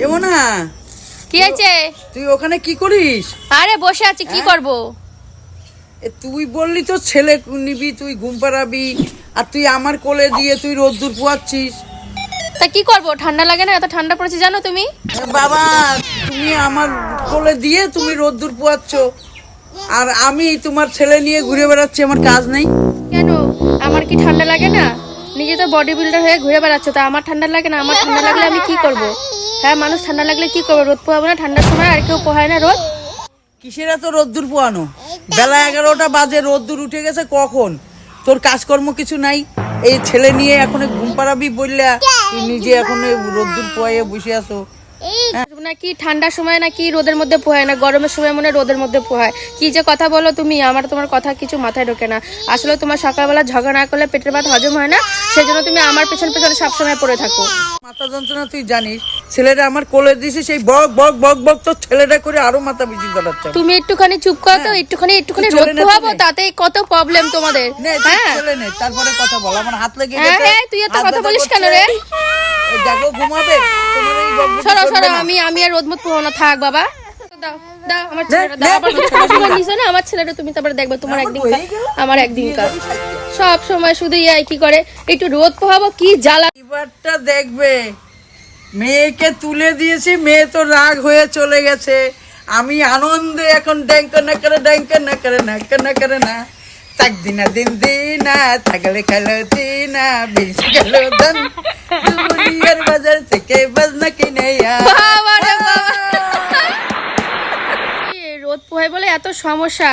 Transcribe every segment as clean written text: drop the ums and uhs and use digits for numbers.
এমন না কি আছে? তুই ওখানে কি করিস? আরে বসে আছি, কি করব? তুই বললি তো ছেলে নিবি, তুই ঘুম পাড়াবি, আর তুই আমার কোলে দিয়ে তুই রোদ্দুর পোয়াচ্ছিস। তা কি করব? ঠান্ডা লাগে না? এত ঠান্ডা পড়েছে জানো তুমি? বাবা, তুমি আমার কোলে দিয়ে তুমি রোদ্দুর পোয়াচ্ছ, আর আমি তোমার ছেলে নিয়ে ঘুরে বেড়াচ্ছি, আমার কাজ নেই? কেন, আমার কি ঠান্ডা লাগে না? নিজে তো বডি বিল্ডার হয়ে ঘুরে বেড়াচ্ছ, তা আমার ঠান্ডা লাগে না? আমার ঠান্ডা লাগলে আমি কি করব? হ্যাঁ, মানুষ ঠান্ডা লাগলে কি করবে? রোদ পোহাবো না ঠান্ডার সময়? আর কেউ পোহায় না রোদ? কিসের এত রোদ্দুর পোয়ানো? বেলা 11টা বাজে, রোদ্দুর উঠে গেছে কখন? তোর কাজকর্ম কিছু নাই? এই ছেলে নিয়ে এখন ঘুম পাড়াবি বললা, তুই নিজে এখন রোদ্দুর পোয়াইয়ে বসে আছো। নাকি ঠান্ডার সময় নাকি রোদের মধ্যে পোহায় না, গরমের সময় মনে রোদের মধ্যে পোহায়? কি যে কথা বলো তুমি, আমার তোমার কথা কিছু মাথায় ঢোকে না। আসলে তোমার সকালবেলা ঝগড়া না করলে পেটের ভাত হজম হয় না, সেই জন্য তুমি আমার পেছন পেছনে সবসময় পড়ে থাকো। মাথা যন্ত্রণা তুই জানিস? ছেলেটা আমার কোলে দিয়েছে, সেই বক বক বক বক তোর ছেলেটা করে আরো মাথা বেশি ধরাচ্ছে। তুমি একটুখানি চুপ করো তো, একটুখানি রোদ পোহাবো, তাতেই কত প্রবলেম তোমাদের। হ্যাঁ, ছেলে নেই, তারপরে কথা বল, আমার হাত লেগে হ্যাঁ গেছে। হ্যাঁ, তুই এত কথা বলিস কেন রে? দেখো ঘুমাবে, তোমার এই বকবকি সরো করবে সরো, না। আমি আর রোদ মত পোহাবো না, থাক বাবা। দাও দাও আমার ছেলেটা, দাও। আবার শ্বশুরবাড়ি নিছো না আমার ছেলেটা, তুমি তারপরে দেখবে তোমার একদিন আমার একদিন কার। সব সময় শুধু ইয়াই কি করে, একটু রোদ পোহাবো, কি জ্বালা। এবারটা দেখবে, মেয়েকে তুলে দিয়েছি, মেয়ে তো রাগ হয়ে চলে গেছে, আমি আনন্দে এখন ড্যাঙ্ক না করে ড্যাঙ্ক না করে না না করে না তাক দিনা দিন দিনা থাকলে খেলো দিনা বেশি গেল দান দুনিয়ার বাজার থেকে বাজনা কিনে বাবা রে বাবা, রোদ পোহাই বলে এত সমস্যা।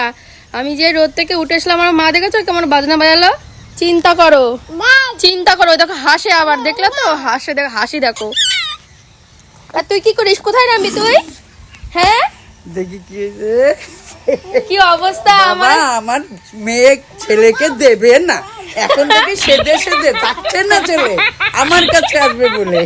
আমি যে রোদ থেকে উঠে এসলাম, আমার মা দেখেছো কেমন বাজনা বাজালো? চিন্তা করো, চিন্তা করো। দেখো হাসে, আবার দেখলে তো হাসে, দেখো হাসি দেখো। আর তুই কি করিস? কোথায় নামবি তুই? হ্যাঁ, দেখি কি কি অবস্থা আমার। আমার মেয়ে ছেলেকে দেবে না, এখন থেকে সেদে সেদে থাকছে না ছেলে, আমার কাছে আসবে বলে।